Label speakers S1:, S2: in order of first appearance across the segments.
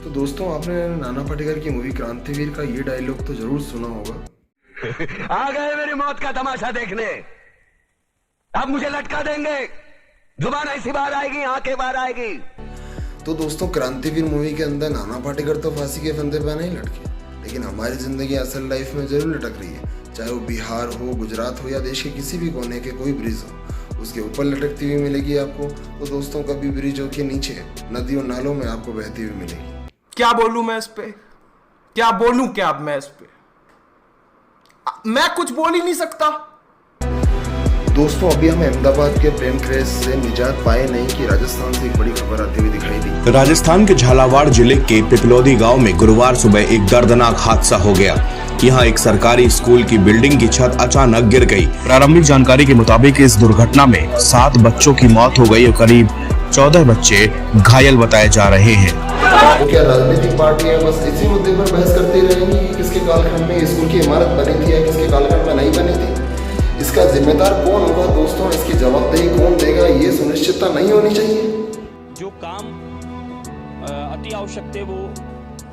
S1: तो दोस्तों, आपने नाना पाटेकर की मूवी क्रांतिवीर का ये डायलॉग तो जरूर सुना होगा।
S2: आ गए मेरी मौत का तमाशा देखने, अब मुझे लटका देंगे, जुबान ऐसी बाहर आएगी, आंखें बाहर आएगी।
S1: तो दोस्तों, क्रांतिवीर मूवी के अंदर नाना पाटेकर तो फांसी के फंदे पर नहीं लटके, लेकिन हमारी जिंदगी असल लाइफ में जरूर लटक रही है। चाहे वो बिहार हो, गुजरात हो या देश के किसी भी कोने के कोई ब्रिज हो, उसके ऊपर लटकती हुई मिलेगी आपको। तो दोस्तों, कभी ब्रिजों के नीचे नदियों नालों में आपको बहती हुई मिलेगी।
S3: क्या बोलूं मैं इस पे, क्या बोलूं क्या अब मैं इस पे, मैं कुछ बोल ही नहीं सकता।
S1: दोस्तों, अभी हम अहमदाबाद के प्लेन क्रैश से निजात पाए नहीं कि राजस्थान से एक बड़ी खबर आती हुई दिखाई दी।
S4: राजस्थान के झालावाड़ जिले के पिपलोदी गांव में गुरुवार सुबह एक दर्दनाक हादसा हो गया। यहां एक सरकारी स्कूल की बिल्डिंग की छत अचानक गिर गई। प्रारंभिक जानकारी के मुताबिक इस दुर्घटना में 7 बच्चों की मौत हो गई और करीब 14 बच्चे घायल बताए जा रहे हैं।
S1: तो क्या राजनीतिक पार्टियां बस इसी मुद्दे पर बहस करती रहेंगी कि किसके कालखंड में स्कूल की इमारत बनी थी या किसके कालखंड में नहीं बनी थी? इसका जिम्मेदार कौन होगा दोस्तों? इसकी जवाबदेही कौन देगा? ये सुनिश्चितता नहीं होनी चाहिए।
S5: जो काम अति आवश्यक थे वो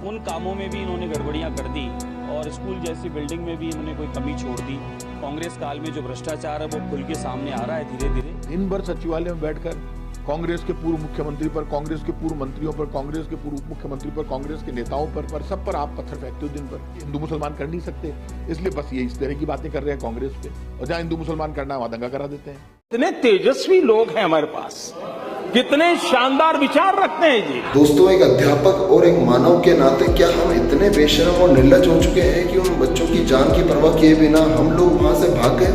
S5: उन कामों में भी इन्होंने गड़बड़ियां कर दी और स्कूल जैसी बिल्डिंग में भी इन्होंने कोई कमी छोड़ दी। कांग्रेस काल में जो भ्रष्टाचार है वो खुल के सामने आ रहा है धीरे धीरे।
S6: दिन भर सचिवालय में बैठकर कांग्रेस के पूर्व मुख्यमंत्री पर, कांग्रेस के पूर्व मंत्रियों पर, कांग्रेस के पूर्व मुख्यमंत्री पर, कांग्रेस के नेताओं पर सब पर आप पत्थर फेंकते हो दिन भर। हिंदू मुसलमान कर नहीं सकते, इसलिए बस ये इस तरह की बातें कर रहे हैं कांग्रेस पे, और जहाँ हिंदू मुसलमान करना है वहां दंगा करा देते हैं।
S7: कितने तेजस्वी लोग हैं हमारे पास, कितने शानदार विचार रखते हैं जी।
S1: दोस्तों, एक अध्यापक और एक मानव के नाते क्या हम इतने बेशरम और निर्लज हो चुके हैं कि उन बच्चों की जान की परवाह किए बिना हम लोग वहां से भाग गए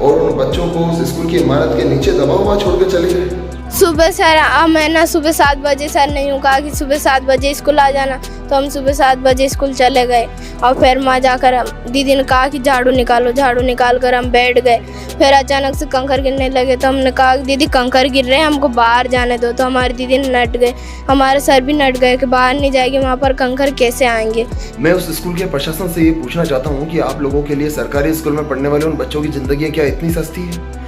S1: और उन बच्चों को उस स्कूल की इमारत के नीचे दबा हुआ छोड़ के चले गए?
S8: सुबह सर, मैं ना सुबह 7 बजे सर ने यूँ कहा कि सुबह 7 बजे स्कूल आ जाना, तो हम सुबह 7 बजे स्कूल चले गए। और फिर वहाँ जाकर दीदी ने कहा कि झाड़ू निकालो, झाड़ू निकाल कर हम बैठ गए। फिर अचानक से कंकर गिरने लगे, तो हमने कहा कि दीदी कंकर गिर रहे हैं, हमको बाहर जाने दो। तो हमारी दीदी ने नट गए, हमारे सर भी नट गए कि बाहर नहीं जाएगी, वहाँ पर कंकर कैसे आएंगे।
S1: मैं उस स्कूल के प्रशासन से ये पूछना चाहता हूँ कि आप लोगों के लिए सरकारी स्कूल में पढ़ने वाले उन बच्चों की जिंदगी क्या इतनी सस्ती है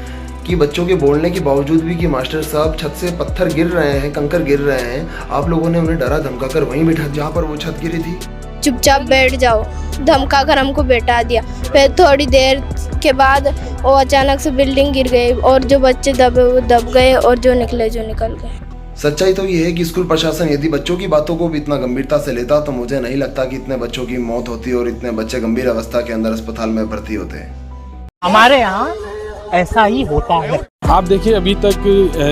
S1: कि बच्चों के बोलने के बावजूद भी कि मास्टर साहब छत से पत्थर गिर रहे हैं, कंकर गिर रहे हैं, आप लोगों ने उन्हें डरा धमका कर वहीं बिठा जहाँ पर वो छत गिरी थी?
S8: चुपचाप बैठ जाओ, धमका कर हमको बैठा दिया। फिर थोड़ी देर के बाद वो अचानक से बिल्डिंग गिर गई और जो बच्चे दबे वो दब गए और जो निकले जो निकल गए।
S1: सच्चाई तो ये है कि स्कूल प्रशासन यदि बच्चों की बातों को भी इतना गंभीरता से लेता तो मुझे नहीं लगता कि इतने बच्चों की मौत होती और इतने बच्चे गंभीर अवस्था के अंदर अस्पताल में भर्ती होते हैं।
S9: हमारे यहाँ ऐसा ही होता है।
S10: आप देखिए, अभी तक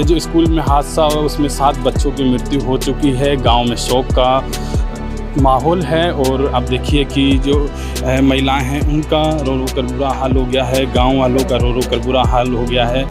S10: जो स्कूल में हादसा हुआ उसमें 7 बच्चों की मृत्यु हो चुकी है। गांव में शोक का माहौल है और आप देखिए कि जो महिलाएं हैं उनका रो रो कर बुरा हाल हो गया है, गांव वालों का रो रो कर बुरा हाल हो गया है।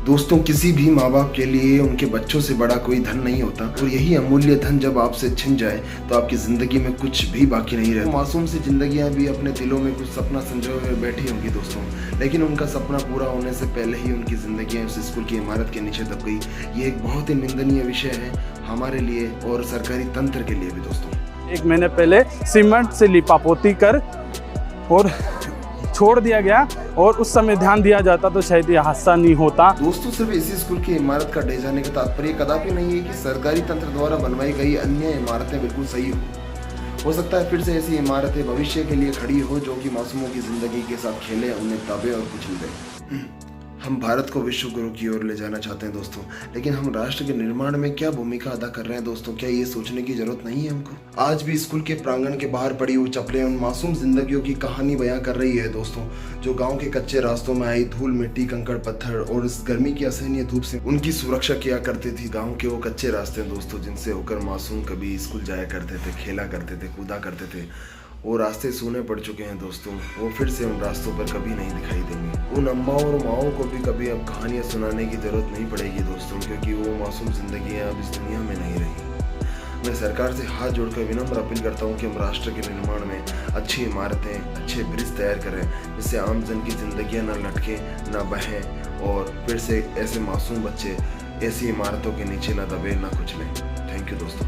S1: दोस्तों, किसी भी माँ बाप के लिए उनके बच्चों से बड़ा कोई धन नहीं होता और यही अमूल्य धन जब आपसे छिन जाए तो आपकी जिंदगी में कुछ भी बाकी नहीं रहता। मासूम सी जिंदगियां भी अपने दिलों में कुछ सपना संजोए हुए बैठी होंगी दोस्तों, लेकिन उनका सपना पूरा होने से पहले ही उनकी जिंदगियां उस स्कूल की इमारत के नीचे दब गई। ये एक बहुत ही निंदनीय विषय है हमारे लिए और सरकारी तंत्र के लिए भी दोस्तों।
S10: 1 महीने पहले सीमेंट से लिपापोती कर और छोड़ दिया गया और उस समय ध्यान दिया जाता तो शायद ये हादसा नहीं होता।
S1: दोस्तों, सिर्फ इसी स्कूल की इमारत का ढह जाने का तात्पर्य कदापि नहीं है कि सरकारी तंत्र द्वारा बनवाई गई अन्य इमारतें बिल्कुल सही हो सकता है फिर से ऐसी इमारतें भविष्य के लिए खड़ी हो जो कि मासूमों की जिंदगी के साथ खेले, उन्हें दाबे और कुचल दे। हम भारत को विश्व गुरु की ओर ले जाना चाहते हैं दोस्तों, लेकिन हम राष्ट्र के निर्माण में क्या भूमिका अदा कर रहे हैं दोस्तों? क्या ये सोचने की जरूरत नहीं है हमको? आज भी स्कूल के प्रांगण के बाहर पड़ी हुई चप्पलें उन मासूम जिंदगियों की कहानी बयां कर रही है दोस्तों, जो गांव के कच्चे रास्तों में आई धूल, मिट्टी, कंकड़, पत्थर और इस गर्मी की असहनीय धूप से उनकी सुरक्षा किया करती थी। गाँव के वो कच्चे रास्ते दोस्तों जिनसे होकर मासूम कभी स्कूल जाया करते थे, खेला करते थे, कूदा करते थे। वो रास्ते सूने पड़ चुके हैं दोस्तों, वो फिर से उन रास्तों पर कभी नहीं दिखाई देंगे। उन अम्माओं और माओं को भी कभी अब कहानियाँ सुनाने की जरूरत नहीं पड़ेगी दोस्तों, क्योंकि वो मासूम जिंदगियाँ अब इस दुनिया में नहीं रही। मैं सरकार से हाथ जोड़कर विनम्र अपील करता हूँ कि हम राष्ट्र के निर्माण में अच्छी इमारतें, अच्छे ब्रिज तैयार करें जिससे आम जन की जिंदगियाँ न लटकें, न बहें और फिर से ऐसे मासूम बच्चे ऐसी इमारतों के नीचे न दबे, न कुचलें। थैंक यू दोस्तों।